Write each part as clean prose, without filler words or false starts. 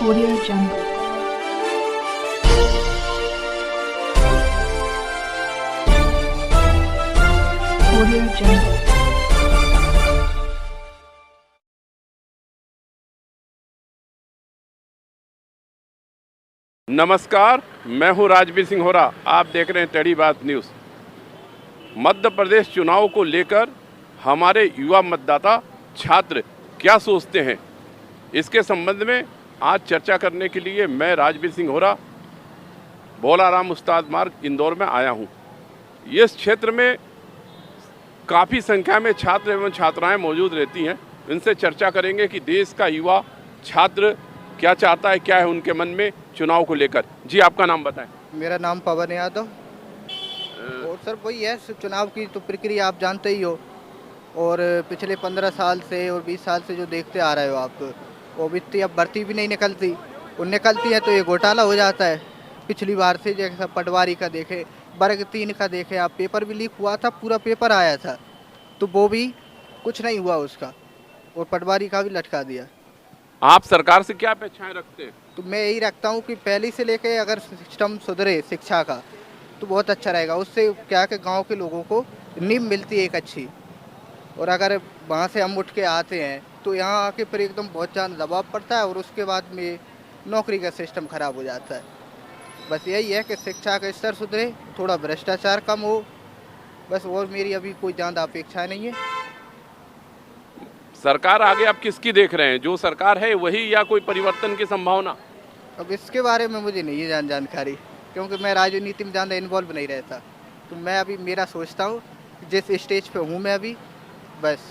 Audio Jungle. Audio Jungle. नमस्कार, मैं हूं राजवीर सिंह होरा। आप देख रहे हैं टेढ़ी बात न्यूज़। मध्य प्रदेश चुनाव को लेकर हमारे युवा मतदाता छात्र क्या सोचते हैं, इसके संबंध में आज चर्चा करने के लिए मैं राजवीर सिंह होरा भोलाराम उस्ताद मार्ग इंदौर में आया हूं। इस क्षेत्र में काफ़ी संख्या में छात्र एवं छात्राएं मौजूद रहती हैं। इनसे चर्चा करेंगे कि देश का युवा छात्र क्या चाहता है, क्या है उनके मन में चुनाव को लेकर। जी, आपका नाम बताएं। मेरा नाम पवन यादव। और सर वही है, चुनाव की तो प्रक्रिया आप जानते ही हो, और पिछले 15 साल से और 20 साल से जो देखते आ रहे हो आप, वो भी इतनी अब भर्ती भी नहीं निकलती, और निकलती है तो ये घोटाला हो जाता है। पिछली बार से जैसा पटवारी का देखे, वर्ग 3 का देखे आप, पेपर भी लीक हुआ था, पूरा पेपर आया था, तो वो भी कुछ नहीं हुआ उसका, और पटवारी का भी लटका दिया। आप सरकार से क्या अपेक्षाएं रखते हैं? तो मैं यही रखता हूँ कि पहले से लेके अगर सिस्टम सुधरे शिक्षा का तो बहुत अच्छा रहेगा। उससे क्या कि गांव के लोगों को नींव मिलती है एक अच्छी, और अगर वहाँ से हम उठ के आते हैं तो यहाँ आके फिर एकदम बहुत ज़्यादा दबाव पड़ता है, और उसके बाद में नौकरी का सिस्टम ख़राब हो जाता है। बस यही है कि शिक्षा का स्तर सुधरे, थोड़ा भ्रष्टाचार कम हो, बस। और मेरी अभी कोई ज़्यादा अपेक्षा नहीं है। सरकार आगे आप किसकी देख रहे हैं? जो सरकार है वही, या कोई परिवर्तन की संभावना? अब इसके बारे में मुझे नहीं है जानकारी, क्योंकि मैं राजनीति में ज़्यादा इन्वॉल्व नहीं रहता। तो मैं अभी मेरा सोचता हूँ जिस स्टेज पे हूँ मैं अभी, बस।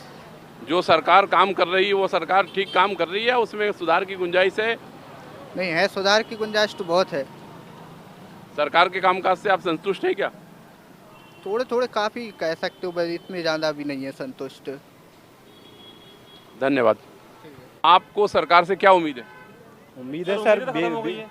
जो सरकार काम कर रही है वो सरकार ठीक काम कर रही है, उसमें सुधार की गुंजाइश है? नहीं है, सुधार की गुंजाइश तो बहुत है। सरकार के कामकाज से आप संतुष्ट हैं क्या? थोड़े थोड़े काफ़ी कह सकते हो, बस इतने ज़्यादा भी नहीं है संतुष्ट। धन्यवाद। आपको सरकार से क्या उम्मीद है? उम्मीद है सर,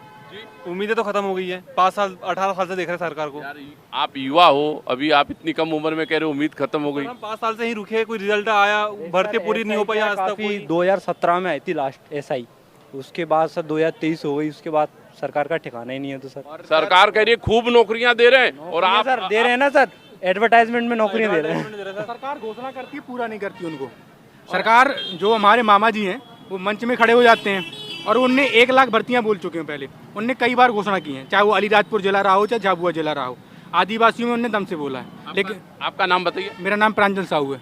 उम्मीदें तो खत्म हो गई है। 5 साल 18 साल से देख रहे हैं सरकार को। यार, आप युवा हो, अभी आप इतनी कम उम्र में कह रहे हो उम्मीद खत्म हो गई। हम 5 साल से ही रुके, कोई रिजल्ट आया, भर्ती पूरी नहीं हो पाई आज तक। 2017 में आई थी लास्ट एसआई, उसके बाद सर 2023 हो गई, उसके बाद सरकार का ठिकाना ही नहीं है। तो सर सरकार कह रही है खूब नौकरियां दे रहे हैं, और आप सर दे रहे हैं ना सर, एडवर्टाइजमेंट में नौकरियां दे रहे हैं। सरकार घोषणा करती है, पूरा नहीं करती उनको। सरकार, जो हमारे मामा जी हैं, वो मंच में खड़े हो जाते हैं, और उनने 1 लाख भर्तियां बोल चुके हैं पहले। उनने कई बार घोषणा की है, चाहे वो अलीराजपुर जिला रहा हो, चाहे झाबुआ जिला रहा हो। आदिवासियों में उनने दम से बोला है। लेकिन आपका नाम बताइए। मेरा नाम प्रांजल साहू है।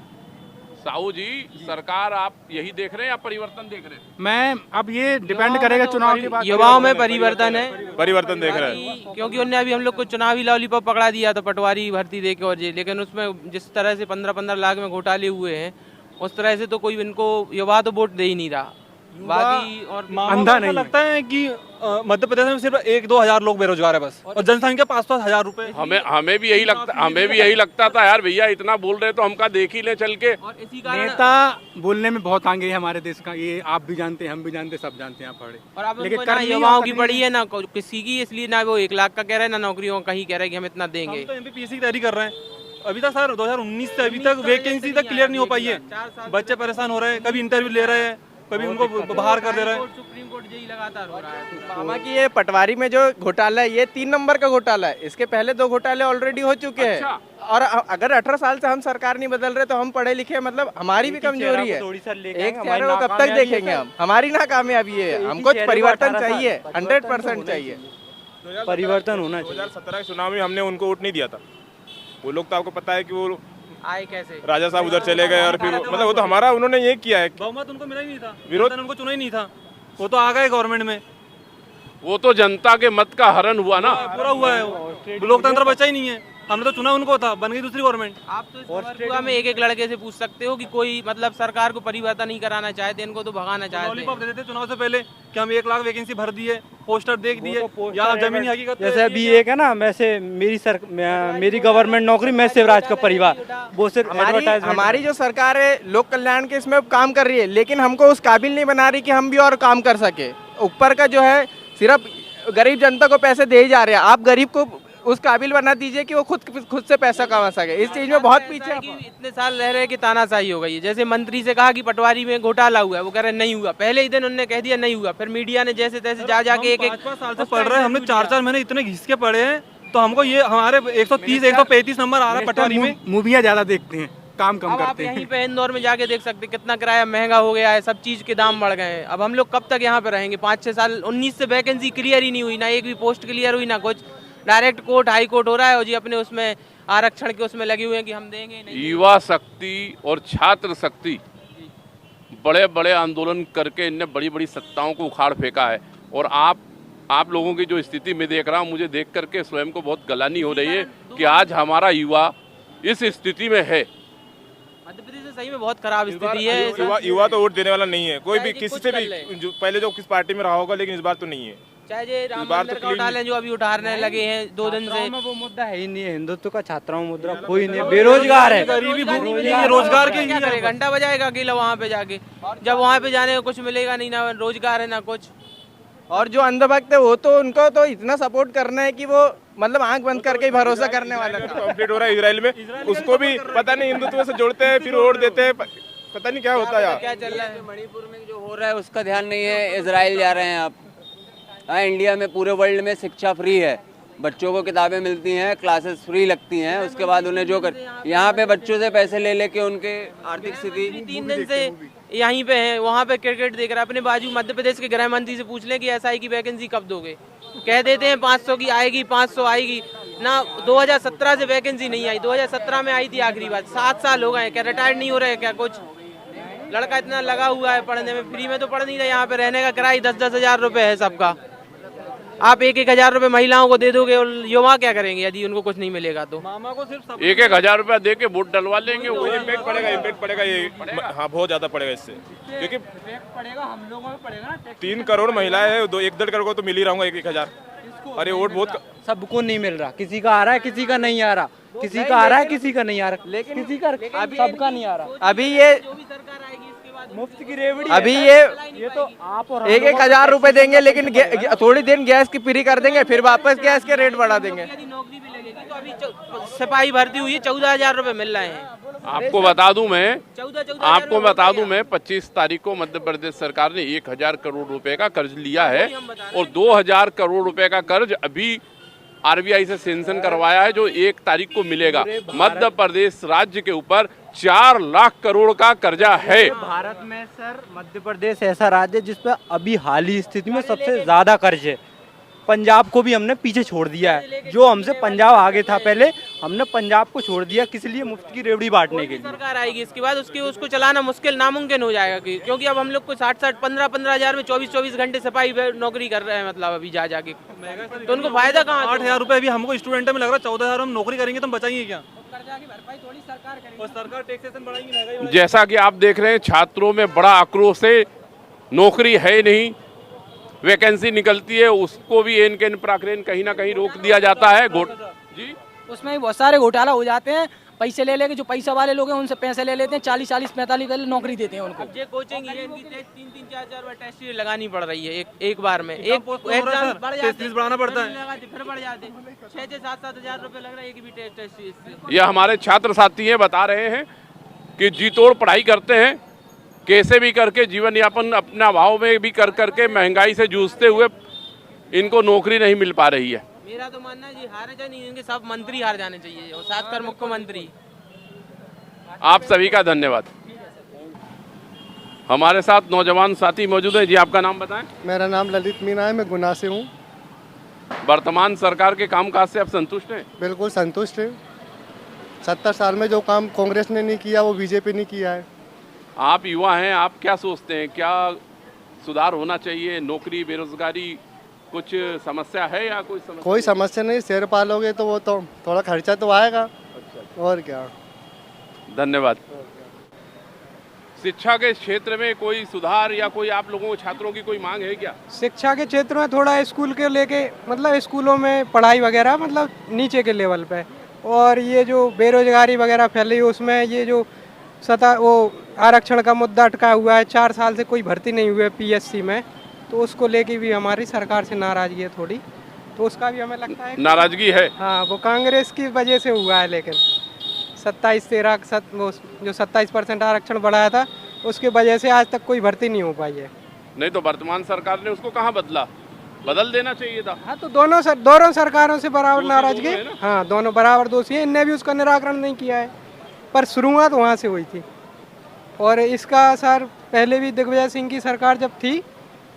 साहू जी, सरकार आप यही देख रहे हैं या परिवर्तन देख रहे हैं? मैं अब ये डिपेंड करेगा चुनाव के बाद। युवाओं में परिवर्तन है, परिवर्तन देख रहे हैं, क्योंकि उनने अभी हम लोग को चुनावी लॉलीपॉप पकड़ा दिया था, पटवारी भर्ती देके और ये, लेकिन उसमें जिस तरह से 15-15 लाख में घोटाले हुए हैं, उस तरह से तो कोई इनको युवा तो वोट दे ही नहीं रहा। बाकी और अंधा नहीं लगता है कि मध्य प्रदेश में सिर्फ 1-2 हजार लोग बेरोजगार है बस, और जनसंख्या 5-5 हजार रुपए। हमें भी यही लगता था यार, भैया इतना बोल रहे तो हम का देख ही ले चल के। और इसी कारण नेता बोलने में बहुत आगे है हमारे देश का, ये आप भी जानते हैं, हम भी जानते, सब जानते हैं, आप पढ़े। और अब लेकिन उनको ना करनी युवाओं और की करनी पड़ी है ना किसी की, इसलिए ना वो 1 लाख का कह रहे हैं, ना नौकरियों का कहीं कह रहे हैं कि हम इतना देंगे। हम तो एमपीपीएससी की तैयारी कर रहे हैं। अभी तक सर 2019 से अभी तक वैकेंसी तक क्लियर नहीं हो पाई है। बच्चे परेशान हो रहे हैं, कभी इंटरव्यू ले रहे हैं, कभी उनको बाहर कर दे रहे हैं। सुप्रीम कोर्ट यही लगातार हो रहा है। मामा की ये पटवारी में जो घोटाला है, ये 3 नंबर का घोटाला है। इसके पहले 2 घोटाले ऑलरेडी हो चुके हैं। और अगर 18 साल से हम सरकार नहीं बदल रहे तो हम पढ़े लिखे, मतलब हमारी भी कमजोरी है। एक चेहरे को कब तक देखेंगे हम? हमारी ना कामयाबी है, हमको परिवर्तन चाहिए, 100% चाहिए। परिवर्तन होना चाहिए। 2017 के चुनाव में हमने उनको वोट नहीं दिया था। वो लोग तो आपको पता है कि वो आए कैसे, राजा साहब उधर चले गए, और फिर मतलब वो तो हमारा, उन्होंने ये किया है। बहुमत उनको मिला ही नहीं था, विरोध उनको चुना ही नहीं था, वो तो आ गए गवर्नमेंट में। वो तो जनता के मत का हरण हुआ ना, पूरा हुआ है, लोकतंत्र बचा ही नहीं है। हमने तो चुना उनको था, बन गई दूसरी गवर्नमेंट। आप तो इस वर्गुआ में एक लड़के से पूछ सकते हो कि कोई मतलब सरकार को परिवर्तन नहीं कराना चाहते, इनको तो भगाना चाहते हैं। लॉलीपॉप दे देते चुनाव से पहले कि हम 1 लाख वैकेंसी भर दी है, पोस्टर देख दिए, या जमीनी हकीकत। जैसे अभी एक है ना, वैसे मेरी गवर्नमेंट नौकरी, मैं शिवराज का परिवार, वो सिर्फ हमारी जो सरकार है लोक कल्याण के इसमें काम कर रही है, लेकिन हमको उस काबिल नहीं बना रही कि हम भी और काम कर सके। ऊपर का जो है सिर्फ गरीब जनता को पैसे दे ही जा रहे हैं। आप गरीब को उस काबिल बना दीजिए कि वो खुद से पैसा कमा सके। इस चीज में बहुत पीछे है। इतने साल रह रहे कि तानाशाही हो गई है। जैसे मंत्री से कहा कि पटवारी में घोटाला हुआ है, वो कह रहे नहीं हुआ, पहले ही दिन उन्होंने कह दिया नहीं हुआ, फिर मीडिया ने जैसे तैसे जा जाके एक 5 साल से पढ़ रहे हैं, हमने 4 महीने इतने घिस के पढ़े हैं, तो हमको ये हमारे 130 135 नंबर आ रहा है पटवारी में। मूवियाँ ज्यादा देखते हैं, काम कम अब आप करते हैं। यहीं पे इंदौर में जाके देख सकते हैं कितना किराया महंगा हो गया है, सब चीज के दाम बढ़ गए हैं। अब हम लोग कब तक यहाँ पे रहेंगे? 5-6 साल 19 से वैकेंसी क्लियर ही नहीं हुई, ना एक भी पोस्ट क्लियर हुई, ना कुछ। डायरेक्ट कोर्ट हाई कोर्ट हो रहा है और जी अपने उसमें आरक्षण के उसमें लगे हुए हैं कि हम देंगे नहीं। युवा शक्ति और छात्र शक्ति बड़े बड़े आंदोलन करके इनने बड़ी बड़ी सत्ताओं को उखाड़ फेंका है। और आप लोगों की जो स्थिति में देख रहा हूँ, मुझे देख करके स्वयं को बहुत गलानी हो रही है कि आज हमारा युवा इस स्थिति में है। मध्य प्रदेश में सही में बहुत खराब स्थिति है। युवा तो वोट देने वाला नहीं है, कोई भी किसी से भी, जो पहले जो किस पार्टी में रहा होगा, लेकिन इस बार तो नहीं है। चाहे ये राम मंदिर का उठा लें जो अभी उठाने लगे हैं 2 दिन से, वो मुद्दा है ही नहीं है। हिंदुत्व का छात्राओं में मुद्दा कोई नहीं है, बेरोजगार है, गरीबी रोजगार के क्या करें? घंटा बजाएगा अकेला वहाँ पे जाके, जब वहाँ पे जाने को कुछ मिलेगा नहीं, ना रोजगार है ना कुछ। और जो अंधभक्त है वो तो उनको तो इतना सपोर्ट करना है कि वो मतलब आंख बंद करके ही भरोसा करने वाला है। कंप्लीट हो रहा है इजराइल में, उसको भी पता नहीं हिंदुत्व से जोड़ते हैं, फिर वोट देते हैं, पता नहीं क्या होता है यार। क्या चल रहा है मणिपुर में जो हो रहा है उसका ध्यान नहीं है। इजराइल जा रहे हैं आप। हाँ, इंडिया में पूरे वर्ल्ड में शिक्षा फ्री है, बच्चों को किताबें मिलती हैं, क्लासेस फ्री लगती हैं, उसके बाद उन्हें जो कर यहाँ पे बच्चों से पैसे ले लेके उनके आर्थिक स्थिति 3 दिन से यहीं पे हैं, वहाँ पे क्रिकेट देख रहा है। अपने बाजू मध्य प्रदेश के गृह मंत्री से पूछ लें कि एसआई की वैकेंसी कब दोगे? कह देते हैं 500 की आएगी, 500 आएगी ना। 2017 से वैकेंसी नहीं आई, 2017 में आई थी आखिरी बार। 7 साल हो गए, क्या रिटायर्ड नहीं हो रहे क्या? कुछ लड़का इतना लगा हुआ है पढ़ने में, फ्री में तो पढ़ नहीं रहा। यहाँ पे रहने का किराया 10-10 हजार रुपए है सबका। आप 1-1 हजार रुपए महिलाओं को दे दोगे और युवा क्या करेंगे यदि उनको कुछ नहीं मिलेगा तो? मामा को सिर्फ 1-1 हजार रुपया दे के वोट डलवा लेंगे, वो इम्पैक्ट पड़ेगा ये। हाँ, बहुत ज्यादा पड़ेगा इससे, क्योंकि पड़ेगा हम लोगों में पड़ेगा ना। 3 करोड़ महिलाएं हैं, 1-1.5 करोड़ को तो मिल ही रहा हूँ 1-1 हजार। अरे वोट बहुत सबको नहीं मिल रहा, किसी का आ रहा है, किसी का नहीं आ रहा, किसी का आ रहा है, किसी का नहीं आ रहा, लेकिन किसी का सबका नहीं आ रहा। अभी ये मुफ्त की रेवड़ी अभी ये तो आप और 1-1 हजार रुपए देंगे, लेकिन थोड़ी दिन गैस की फ्री कर देंगे, फिर वापस गैस के रेट बढ़ा देंगे। यदि नौकरी भी लगेगी तो अभी सिपाही भर्ती हुई है, 14 हजार रुपए मिल रहे हैं। आपको बता दूं मैं 14 25 तारीख को मध्य प्रदेश सरकार ने 1000 करोड़ रुपए का कर्ज लिया है और 2000 करोड़ रुपए का कर्ज अभी आरबीआई से सेंक्शन करवाया है, जो 1 तारीख को मिलेगा। मध्य प्रदेश राज्य के ऊपर 4 लाख करोड़ का कर्जा है। भारत में सर मध्य प्रदेश ऐसा राज्य है जिसपे अभी हाल ही स्थिति में सबसे ज्यादा कर्ज है। पंजाब को भी हमने पीछे छोड़ दिया है, जो हमसे पंजाब आगे था पहले, हमने पंजाब को छोड़ दिया किस लिए? मुफ्त की रेवड़ी बांटने के लिए। सरकार आएगी इसके बाद उसको चलाना मुश्किल नामुमकिन हो जाएगा क्योंकि अब हम लोग को 60-60 15-15 हजार में 24-24 घंटे सिपाही नौकरी कर रहे हैं, मतलब अभी जा जाके तो उनको फायदा कहाँ? 8 हजार रुपए अभी हमको स्टूडेंट में लग रहा है, 14 हजार हम नौकरी करेंगे तो हम बचाएंगे क्या? और सरकार टैक्सेशन बढ़ाएगी। जैसा कि आप देख रहे हैं, छात्रों में बड़ा आक्रोश है, नौकरी है नहीं, वैकेंसी निकलती है उसको भी एन के प्राक्रेन कहीं ना कहीं रोक दिया जाता है। जी उसमें भी बहुत सारे घोटाला हो जाते हैं, पैसे ले लेके जो पैसा वाले लोग हैं उनसे पैसे ले लेते हैं, 40-45 पहले नौकरी देते हैं उनको। अब ये कोचिंग 3-3-4 हजार टेस्ट लगानी पड़ रही है एक बार में, एक बढ़ाना पड़ता है, फिर बढ़ जाते 6-7 हजार रुपए लग रहा है एक भी टेस्ट। ये हमारे छात्र साथी हैं, बता रहे हैं कि जी तोड़ पढ़ाई करते हैं, कैसे भी करके जीवन यापन अपना भाव में भी कर करके महंगाई से जूझते हुए इनको नौकरी नहीं मिल पा रही है। मेरा तो मानना है जी हारे जाए इनके सब मंत्री हार जाने चाहिए और खासकर मुख्यमंत्री। आप सभी का धन्यवाद। हमारे साथ नौजवान साथी मौजूद है। जी आपका नाम बताएं। मेरा नाम ललित मीना है, मैं गुना से हूँ। वर्तमान सरकार के कामकाज से आप संतुष्ट हैं? बिल्कुल संतुष्ट है। 70 साल में जो काम कांग्रेस ने नहीं किया वो बीजेपी ने किया है। आप युवा हैं, आप क्या सोचते हैं, क्या सुधार होना चाहिए? नौकरी, बेरोजगारी, कुछ समस्या है या कोई समस्या? कोई समस्या नहीं, शेर पालोगे तो वो तो थोड़ा खर्चा तो आएगा। अच्छा। और क्या। धन्यवाद। शिक्षा के क्षेत्र में कोई सुधार या कोई आप लोगों को छात्रों की कोई मांग है क्या? शिक्षा के क्षेत्र में थोड़ा स्कूल के लेके मतलब स्कूलों में पढ़ाई वगैरह मतलब नीचे के लेवल पे, और ये जो बेरोजगारी वगैरह फैली उसमें ये जो वो आरक्षण का मुद्दा अटका हुआ है, 4 साल से कोई भर्ती नहीं हुई है पीएससी में, तो उसको लेके भी हमारी सरकार से नाराजगी है थोड़ी। तो उसका भी हमें लगता है नाराजगी है। हाँ, वो कांग्रेस की वजह से हुआ है। लेकिन 27% आरक्षण बढ़ाया था, उसकी वजह से आज तक कोई भर्ती नहीं हो पाई है। नहीं तो वर्तमान सरकार ने उसको कहाँ बदला, बदल देना चाहिए था। हाँ, तो दोनों सरकारों से बराबर नाराजगी। हाँ, दोनों बराबर दोषी हैं। इनने भी उसका निराकरण नहीं किया है, पर शुरुआत वहाँ से हुई थी। और इसका असर पहले भी दिग्विजय सिंह की सरकार जब थी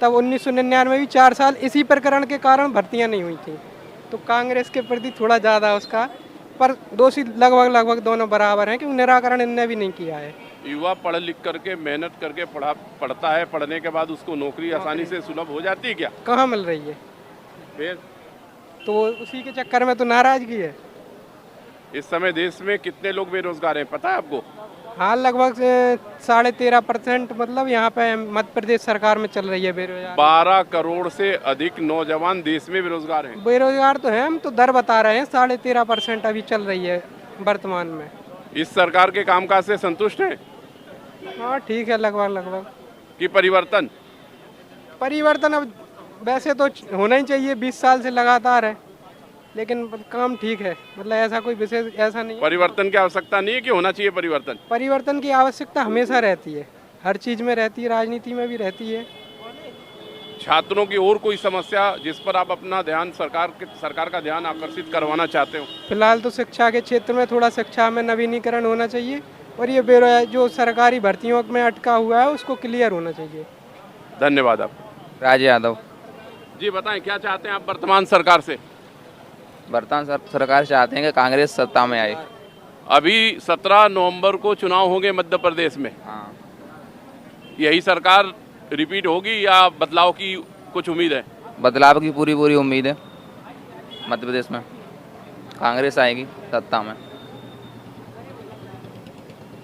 तब 1999 में भी 4 साल इसी प्रकरण के कारण भर्तियाँ नहीं हुई थी। तो कांग्रेस के प्रति थोड़ा ज़्यादा उसका, पर दोषी लगभग दोनों बराबर हैं, क्योंकि निराकरण इनने भी नहीं किया है। युवा पढ़ लिख करके मेहनत करके पढ़ता है, पढ़ने के बाद उसको नौकरी आसानी से सुलभ हो जाती है क्या? कहाँ मिल रही है फिर तो उसी के चक्कर में तो नाराजगी है। इस समय देश में कितने लोग बेरोजगार हैं पता है आपको? हाँ, लगभग 13.5% मतलब यहाँ पे मध्य प्रदेश सरकार में चल रही है बेरोजगार। 12 करोड़ से अधिक नौजवान देश में बेरोजगार हैं। बेरोजगार तो है, हम तो दर बता रहे हैं। 13.5% अभी चल रही है वर्तमान में। इस सरकार के कामकाज से संतुष्ट हैं? हाँ, ठीक है, लगभग कि परिवर्तन अब वैसे तो होना ही चाहिए, 20 साल से लगातार है, लेकिन काम ठीक है। मतलब ऐसा कोई विशेष ऐसा नहीं है। परिवर्तन की आवश्यकता नहीं है कि होना चाहिए परिवर्तन? परिवर्तन की आवश्यकता हमेशा रहती है, हर चीज में रहती है, राजनीति में भी रहती है। छात्रों की और कोई समस्या जिस पर आप अपना ध्यान सरकार का ध्यान आकर्षित करवाना चाहते हो? फिलहाल तो शिक्षा के क्षेत्र में थोड़ा शिक्षा में नवीनीकरण होना चाहिए, और ये बेरोजगार जो सरकारी भर्तियों में अटका हुआ है उसको क्लियर होना चाहिए। धन्यवाद। आप राज यादव जी बताएं, क्या चाहते हैं आप वर्तमान सरकार से? वर्तमान सरकार चाहते हैं कि कांग्रेस सत्ता में आए। अभी 17 नवंबर को चुनाव होंगे मध्य प्रदेश में। हाँ। यही सरकार रिपीट होगी या बदलाव की कुछ उम्मीद है? बदलाव की पूरी उम्मीद है। मध्य प्रदेश में कांग्रेस आएगी सत्ता में।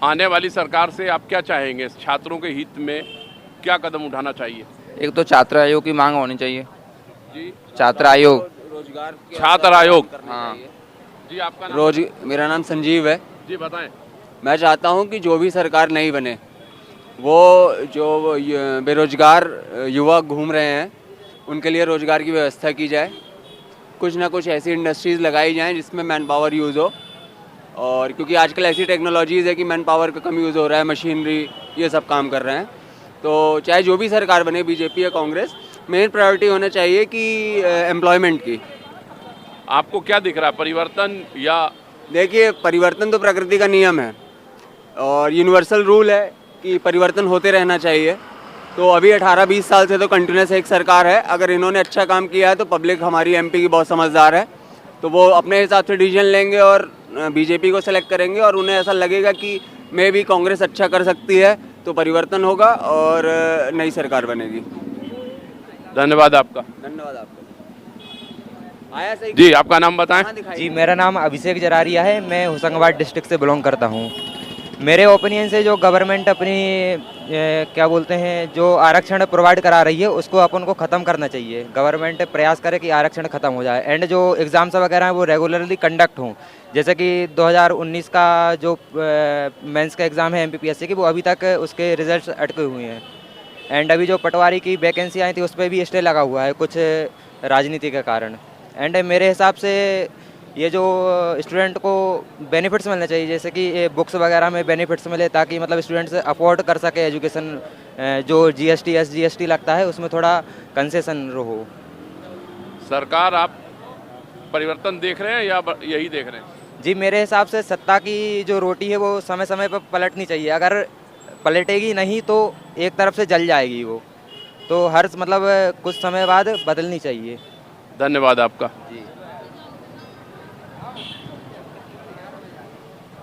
आने वाली सरकार से आप क्या चाहेंगे? छात्रों के हित में क्या कदम उठाना चाहिए? एक तो छात्र आयोग की मांग होनी चाहिए जी। छात्र आयोग, छात्र आयोग। हाँ जी, आपका नाम? मेरा नाम संजीव है जी, बताएं। मैं चाहता हूं कि जो भी सरकार नहीं बने, वो जो बेरोजगार युवा घूम रहे हैं उनके लिए रोजगार की व्यवस्था की जाए। कुछ ना कुछ ऐसी इंडस्ट्रीज़ लगाई जाएं जिसमें मैन पावर यूज़ हो, और क्योंकि आजकल ऐसी टेक्नोलॉजीज़ है कि मैन पावर का कम यूज़ हो रहा है, मशीनरी ये सब काम कर रहे हैं। तो चाहे जो भी सरकार बने, बीजेपी या कांग्रेस, मेन प्रायोरिटी होना चाहिए कि एम्प्लॉयमेंट की। आपको क्या दिख रहा है, परिवर्तन या? देखिए, परिवर्तन तो प्रकृति का नियम है और यूनिवर्सल रूल है कि परिवर्तन होते रहना चाहिए। तो अभी 18-20 साल से तो कंटिन्यूस एक सरकार है। अगर इन्होंने अच्छा काम किया है तो पब्लिक हमारी एमपी की बहुत समझदार है, तो वो अपने हिसाब से डिसीजन लेंगे और बीजेपी को सेलेक्ट करेंगे, और उन्हें ऐसा लगेगा कि मे भी कांग्रेस अच्छा कर सकती है तो परिवर्तन होगा और नई सरकार बनेगी। धन्यवाद आपका। धन्यवाद आपका। आया सही जी, आपका नाम बताएं? जी, मेरा नाम अभिषेक जरारिया है। मैं होशंगाबाद डिस्ट्रिक्ट से बिलोंग करता हूँ। मेरे ओपिनियन से जो गवर्नमेंट अपनी क्या बोलते हैं, जो आरक्षण प्रोवाइड करा रही है उसको अपन को ख़त्म करना चाहिए। गवर्नमेंट प्रयास करे कि आरक्षण ख़त्म हो जाए, एंड जो एग्ज़ाम्स वगैरह हैं वो रेगुलरली कंडक्ट हों। जैसे कि 2019 का जो मेंस का एग्ज़ाम है एमपीपीएससी की, वो अभी तक उसके रिजल्ट्स अटके हुए हैं। एंड अभी जो पटवारी की वैकेंसी आई थी उस पर भी स्टे लगा हुआ है कुछ राजनीति के कारण। एंड मेरे हिसाब से ये जो स्टूडेंट को बेनिफिट्स मिलने चाहिए, जैसे कि बुक्स वगैरह में बेनिफिट्स मिले, ताकि मतलब स्टूडेंट्स अफोर्ड कर सके एजुकेशन। जो जीएसटी एसजीएसटी लगता है उसमें थोड़ा कंसेशन हो। सरकार आप परिवर्तन देख रहे हैं या यही देख रहे हैं? जी, मेरे हिसाब से सत्ता की जो रोटी है वो समय समय पर पलटनी चाहिए। अगर पलटेगी नहीं तो एक तरफ से जल जाएगी वो, तो हर मतलब कुछ समय बाद बदलनी चाहिए। धन्यवाद आपका। जी।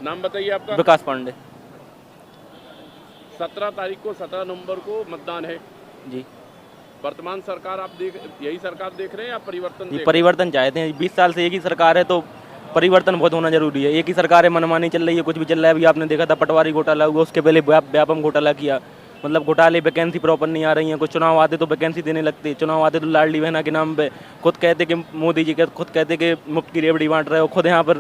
नाम बताइए आपका? विकास पांडे। 17 नवंबर को मतदान है जी। वर्तमान सरकार आप यही सरकार देख रहे हैं या परिवर्तन? परिवर्तन चाहते हैं। 20 साल से एक ही सरकार है, तो परिवर्तन बहुत होना जरूरी है। एक ही सरकार है, मनमानी चल रही है, कुछ भी चल रहा है। अभी आपने देखा था पटवारी घोटाला हुआ, उसके पहले व्यापम घोटाला किया। मतलब घोटाले, वैकेंसी प्रॉपर नहीं आ रही है। कुछ चुनाव आते तो वैकेंसी देने लगती, चुनाव आते तो लाडली बहना के नाम पे खुद कहते कि मोदी जी खुद कहते कि मुफ्त की रेवड़ी बांट रहे हो। खुद यहाँ पर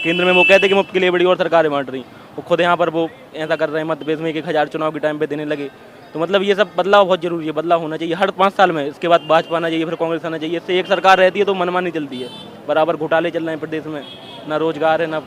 केंद्र में वो कहते कि मुफ्त की रेवड़ी और सरकारें बांट रही, वो खुद यहाँ पर वो ऐसा कर रहे हैं। मध्य प्रदेश में 1,000 चुनाव के टाइम पे देने लगे। तो मतलब ये सब बदलाव बहुत जरूरी है, बदलाव होना चाहिए हर 5 साल में। इसके बाद भाजपा आना चाहिए, फिर कांग्रेस आना चाहिए। इससे एक सरकार रहती है तो मनमानी चलती है, बराबर घोटाले चल रहे हैं प्रदेश में, ना रोजगार है ना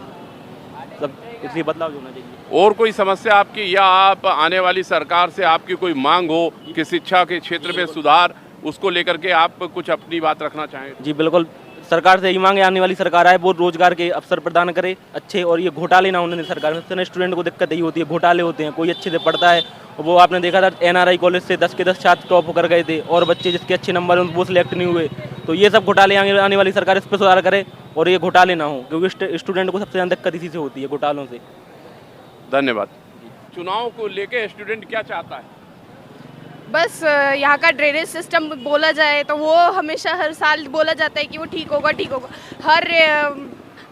सब, इसलिए बदलाव होना चाहिए। और कोई समस्या आपकी या आप आने वाली सरकार से आपकी कोई मांग हो कि शिक्षा के क्षेत्र में सुधार, उसको लेकर के आप कुछ अपनी बात रखना चाहें? जी बिल्कुल, सरकार से यही मांगे आने वाली सरकार आए वो रोजगार के अवसर प्रदान करे अच्छे, और ये घोटाले ना होने सरकार में। सबसे स्टूडेंट को दिक्कत यही होती है, घोटाले होते हैं। कोई अच्छे से पढ़ता है, वो आपने देखा था NRI कॉलेज से 10 के 10 छात्र टॉप होकर गए थे, और बच्चे जिसके अच्छे नंबर हैं वो सिलेक्ट नहीं हुए। तो ये सब घोटाले आने वाली सरकार इस पर सुधार करे और ये घोटाले ना हो, क्योंकि स्टूडेंट को सबसे ज़्यादा दिक्कत इसी से होती है, घोटालों से। धन्यवाद। चुनाव को लेके स्टूडेंट क्या चाहता है? बस यहाँ का ड्रेनेज सिस्टम बोला जाए तो वो हमेशा हर साल बोला जाता है कि वो ठीक होगा ठीक होगा।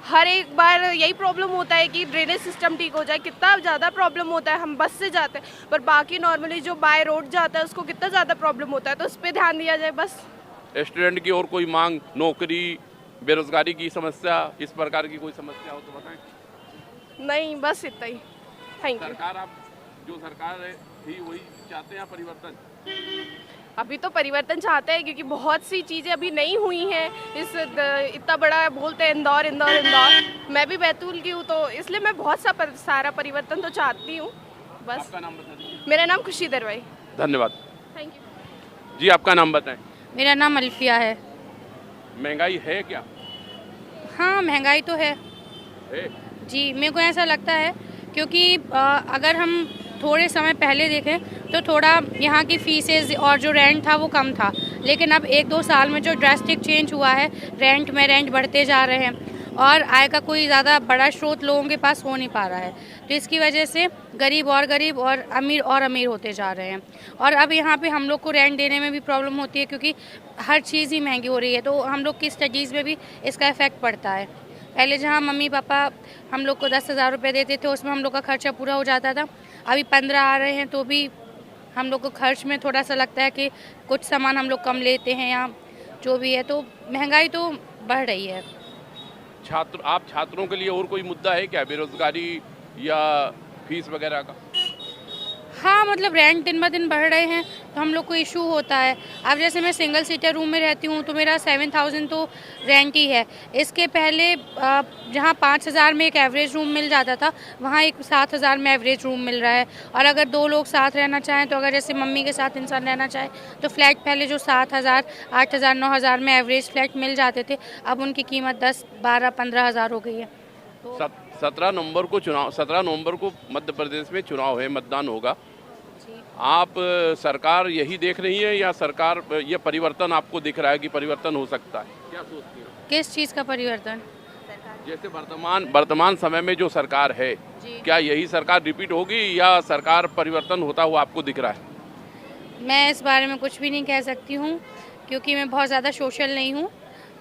हर एक बार यही प्रॉब्लम होता है कि ड्रेनेज सिस्टम ठीक हो जाए। कितना ज़्यादा प्रॉब्लम होता है, हम बस से जाते हैं पर बाकी नॉर्मली जो बाय रोड जाता है उसको कितना ज़्यादा प्रॉब्लम होता है, तो उस पर ध्यान दिया जाए बस। स्टूडेंट की और कोई मांग, नौकरी, बेरोजगारी की समस्या, इस प्रकार की कोई समस्या हो तो बताएं। नहीं, बस इतना ही। Thank you. सरकार, आप जो सरकार है थी वही चाहते हैं परिवर्तन? अभी तो परिवर्तन चाहते हैं क्योंकि बहुत सी चीज़ें अभी नहीं हुई हैं। इतना बड़ा बोलते हैं इंदौर इंदौर इंदौर, मैं भी बैतूल की हूँ तो इसलिए मैं बहुत सारा परिवर्तन तो चाहती हूँ बस। आपका नाम बता दीजिए। मेरा नाम खुशी दरवाई। धन्यवाद। Thank you. जी, आपका नाम बताएं। मेरा नाम अल्फिया है। महंगाई है क्या? हाँ, महंगाई तो है जी। मेरे को ऐसा लगता है क्योंकि अगर हम थोड़े समय पहले देखें तो थोड़ा यहाँ की फीसेस और जो रेंट था वो कम था, लेकिन अब 1-2 साल में जो ड्रास्टिक चेंज हुआ है, रेंट बढ़ते जा रहे हैं और आय का कोई ज़्यादा बड़ा स्रोत लोगों के पास हो नहीं पा रहा है। तो इसकी वजह से गरीब और अमीर होते जा रहे हैं। और अब यहाँ पे हम लोग को रेंट देने में भी प्रॉब्लम होती है क्योंकि हर चीज़ ही महंगी हो रही है, तो हम लोग की स्टडीज़ में भी इसका इफ़ेक्ट पड़ता है। पहले जहाँ मम्मी पापा हम लोग को 10,000 रुपये देते थे उसमें हम लोग का खर्चा पूरा हो जाता था, अभी 15 आ रहे हैं तो भी हम लोग को खर्च में थोड़ा सा लगता है कि कुछ सामान हम लोग कम लेते हैं या जो भी है, तो महंगाई तो बढ़ रही है। आप छात्रों के लिए और कोई मुद्दा है क्या, बेरोजगारी या फीस वगैरह का? हाँ, मतलब रेंट दिन ब दिन बढ़ रहे हैं तो हम लोग को इशू होता है। अब जैसे मैं सिंगल सीटर रूम में रहती हूँ तो मेरा 7,000 तो रेंट ही है। इसके पहले जहाँ 5,000 में एक एवरेज रूम मिल जाता था, वहाँ एक 7,000 में एवरेज रूम मिल रहा है। और अगर 2 लोग साथ रहना चाहें तो अगर जैसे मम्मी के साथ इंसान रहना चाहे तो फ्लैट पहले जो 7,000, 8,000, 9,000 में एवरेज फ्लैट मिल जाते थे, अब उनकी कीमत 10, 12, 15,000 हो गई है। तो 17 नवंबर को मध्य प्रदेश में चुनाव है, मतदान होगा। आप सरकार यही देख रही है या सरकार ये परिवर्तन आपको दिख रहा है कि परिवर्तन हो सकता है? क्या सोचती हैं? किस चीज़ का परिवर्तन? जैसे वर्तमान समय में जो सरकार है, क्या यही सरकार रिपीट होगी या सरकार परिवर्तन होता हुआ आपको दिख रहा है? मैं इस बारे में कुछ भी नहीं कह सकती हूँ क्योंकि मैं बहुत ज़्यादा सोशल नहीं हूँ,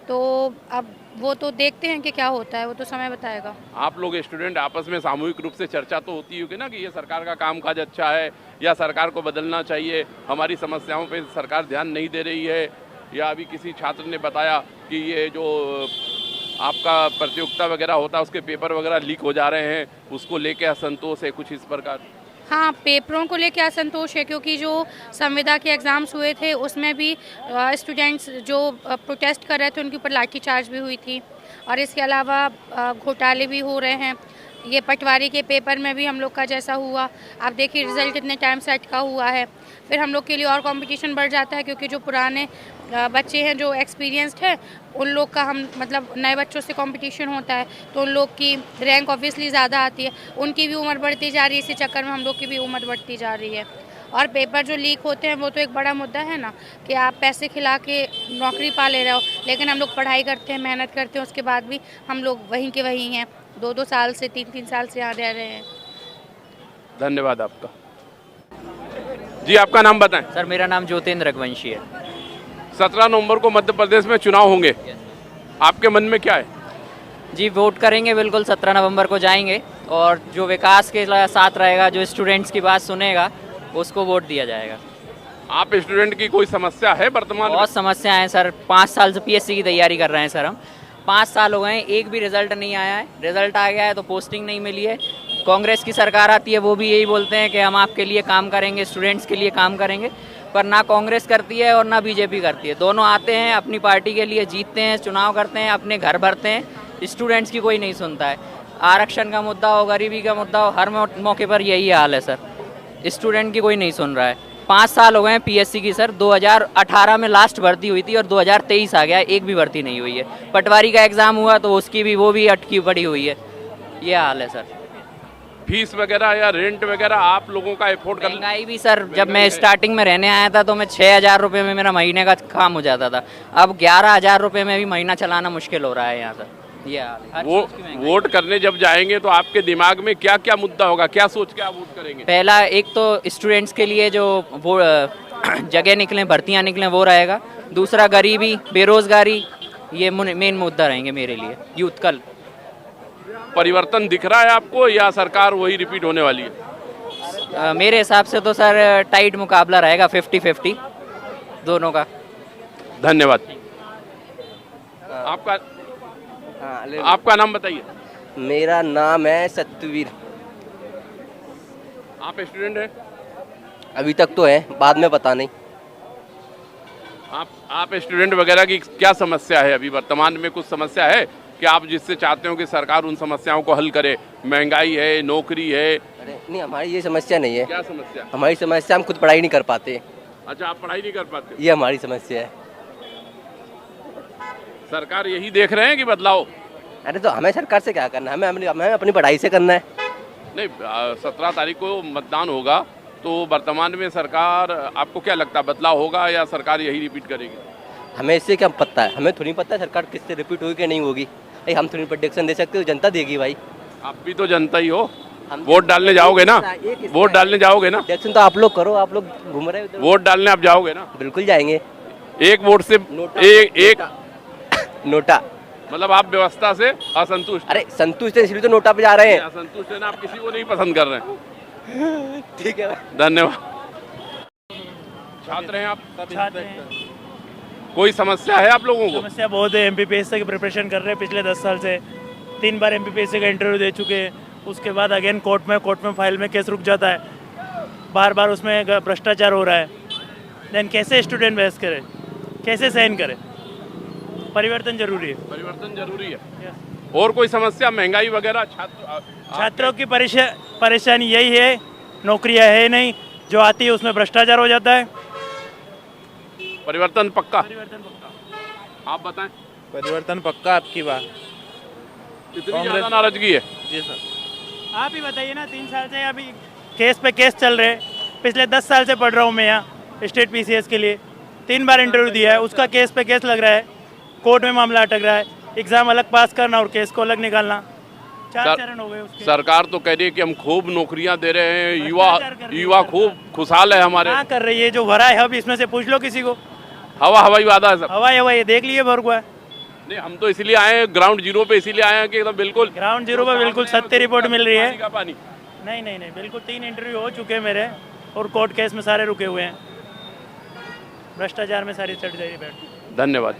तो अब वो तो देखते हैं कि क्या होता है, वो तो समय बताएगा। आप लोग स्टूडेंट आपस में सामूहिक रूप से चर्चा तो होती होगी ना कि ये सरकार का कामकाज अच्छा है या सरकार को बदलना चाहिए, हमारी समस्याओं पे सरकार ध्यान नहीं दे रही है, या अभी किसी छात्र ने बताया कि ये जो आपका प्रतियोगिता वगैरह होता है उसके पेपर वगैरह लीक हो जा रहे हैं, उसको लेके असंतोष है, कुछ इस प्रकार? हाँ, पेपरों को लेकर असंतोष है क्योंकि जो संविदा के एग्ज़ाम्स हुए थे उसमें भी स्टूडेंट्स जो प्रोटेस्ट कर रहे थे उनके ऊपर लाठीचार्ज भी हुई थी, और इसके अलावा घोटाले भी हो रहे हैं। ये पटवारी के पेपर में भी हम लोग का जैसा हुआ, आप देखिए रिज़ल्ट कितने टाइम से अटका हुआ है। फिर हम लोग के लिए और कंपटीशन बढ़ जाता है क्योंकि जो पुराने बच्चे हैं, जो एक्सपीरियंस्ड है, उन लोग का हम मतलब नए बच्चों से कंपटीशन होता है तो उन लोग की रैंक ऑब्वियसली ज़्यादा आती है, उनकी भी उम्र बढ़ती जा रही है, इसी चक्कर में हम लोग की भी उम्र बढ़ती जा रही है। और पेपर जो लीक होते हैं वो तो एक बड़ा मुद्दा है ना कि आप पैसे खिला के नौकरी पा ले रहे हो, लेकिन हम लोग पढ़ाई करते हैं, मेहनत करते हैं, उसके बाद भी हम लोग वहीं के वहीं हैं, 2-2 साल से 3-3 साल से यहाँ रह रहे हैं। धन्यवाद आपका। जी, आपका नाम बताएं। सर, मेरा नाम ज्योतिन्द्र रघुवंशी है। 17 नवंबर को मध्य प्रदेश में चुनाव होंगे, आपके मन में क्या है? जी, वोट करेंगे बिल्कुल, 17 नवंबर को जाएंगे और जो विकास के साथ रहेगा, जो स्टूडेंट्स की बात सुनेगा, उसको वोट दिया जाएगा। आप स्टूडेंट की कोई समस्या है वर्तमान? बहुत समस्या है सर, 5 साल से पीएससी की तैयारी कर रहे हैं सर हम। 5 साल हो गए हैं, एक भी रिजल्ट नहीं आया है। रिजल्ट आ गया है तो पोस्टिंग नहीं मिली है, कांग्रेस की सरकार आती है वो भी यही बोलते हैं कि हम आपके लिए काम करेंगे, स्टूडेंट्स के लिए काम करेंगे, पर ना कांग्रेस करती है और ना बीजेपी करती है। दोनों आते हैं अपनी पार्टी के लिए, जीतते हैं, चुनाव करते हैं, अपने घर भरते हैं, स्टूडेंट्स की कोई नहीं सुनता है। आरक्षण का मुद्दा हो, गरीबी का मुद्दा हो, हर मौके पर यही हाल है सर, स्टूडेंट की कोई नहीं सुन रहा है। 5 साल हो गए हैं पीएससी की सर, 2018 में लास्ट भर्ती हुई थी और 2023 आ गया, एक भी भर्ती नहीं हुई है। पटवारी का एग्ज़ाम हुआ तो उसकी भी वो भी अटकी पड़ी हुई है। ये हाल है सर। फीस वगैरह या रेंट वगैरह आप लोगों का एफोर्ड कर, महंगाई भी सर, जब मैं स्टार्टिंग में रहने आया था तो मैं 6,000 रुपये में मेरा महीने का काम हो जाता था, अब 11,000 रुपये में भी महीना चलाना मुश्किल हो रहा है यहाँ सर। ये वो वोट करने जब जाएंगे तो आपके दिमाग में क्या क्या मुद्दा होगा, क्या सोच के आप वोट करेंगे? पहला एक तो स्टूडेंट्स के लिए जो वो जगह निकलें, भर्तियाँ निकलें, वो रहेगा। दूसरा गरीबी, बेरोजगारी, ये मेन मुद्दा रहेंगे मेरे लिए यूथ कल। परिवर्तन दिख रहा है आपको या सरकार वही रिपीट होने वाली है? मेरे हिसाब से तो सर टाइट मुकाबला रहेगा, 50-50 दोनों का। धन्यवाद। आपका नाम बताइए। मेरा नाम है सत्यवीर। आप स्टूडेंट हैं? अभी तक तो है, बाद में पता नहीं। आप स्टूडेंट वगैरह की क्या समस्या है अभी वर्तमान में? कुछ समस्या है कि आप जिससे चाहते हो कि सरकार उन समस्याओं को हल करे? महंगाई है, नौकरी है? अरे नहीं, हमारी ये समस्या नहीं है। क्या समस्या? हमारी समस्या हम खुद पढ़ाई नहीं कर पाते। अच्छा, आप पढ़ाई नहीं कर पाते? ये हमारी समस्या है। सरकार यही देख रहे हैं कि बदलाव? अरे तो हमें सरकार से क्या करना है, हमें अपनी पढ़ाई से करना है। नहीं, 17 तारीख को मतदान होगा तो वर्तमान में सरकार, आपको क्या लगता है बदलाव होगा या सरकार यही रिपीट करेगी? हमें इससे क्या पता है? हमें थोड़ी पता है सरकार किससे रिपीट होगी कि नहीं होगी। हम थोड़ी प्रेडिक्शन दे सकते हो, जनता देगी भाई। आप भी तो जनता ही हो, वोट डालने जाओगे ना? वोट डालने जाओगे ना? प्रेडिक्शन तो आप लोग करो, आप लोग घूम रहे हो। वोट डालने आप जाओगे ना? बिल्कुल जाएंगे। एक वोट से एक नोटा, मतलब आप व्यवस्था से असंतुष्ट? अरे संतुष्ट है इसलिए तो नोटा पे जा रहे हैं। असंतुष्ट है ना, आप किसी को नहीं पसंद कर रहे हैं। ठीक है, धन्यवाद। छात्र हैं आप? छात्र हैं। कोई समस्या है आप लोगों को? समस्या बहुत है। एमपीपीएससी की प्रिपरेशन कर रहे हैं पिछले 10 साल से। 3 बार एमपीपीएससी का इंटरव्यू दे चुके हैं, उसके बाद अगेन कोर्ट में फाइल में केस रुक जाता है, बार बार उसमें भ्रष्टाचार हो रहा है। देन कैसे स्टूडेंट बहस करे, कैसे सहन करे? परिवर्तन जरूरी है। परिवर्तन जरूरी है। और कोई समस्या? महंगाई वगैरह? छात्रों की परेशानी यही है, नौकरियां है नहीं, जो आती है उसमें भ्रष्टाचार हो जाता है। परिवर्तन पक्का? परिवर्तन पक्का। आप बताएं। परिवर्तन पक्का आपकी बात। इतनी ज्यादा नाराजगी है? जी सर। आप ही बताइए ना, 3 साल से अभी केस पे केस चल रहे हैं। पिछले 10 साल से पढ़ रहा हूँ मैं यहाँ स्टेट पीसीएस के लिए। 3 बार इंटरव्यू दिया है, उसका केस पे केस लग रहा है, कोर्ट में मामला अटक रहा है। एग्जाम अलग पास करना और केस को अलग निकालना, 4 चरण हो गए उसके। सरकार तो कह रही है कि हम खूब नौकरियां दे रहे हैं, युवा खूब खुशहाल है हमारे। क्या कर रही है? जो भरा है अब इसमें से पूछ लो किसी को। हवाई वादा है सब। हवाई देख लिए भर हुआ है। नहीं, हम तो इसलिए आए हैं ग्राउंड जीरो पे, इसीलिए आए हैं कि एकदम बिल्कुल ग्राउंड जीरो पे बिल्कुल सत्य रिपोर्ट मिल रही है। पानी नहीं, बिल्कुल 3 इंटरव्यू हो चुके हैं मेरे, और कोर्ट केस में सारे रुके हुए हैं। भ्रष्टाचार में सारी चढ़ जाएगी बैठ। धन्यवाद।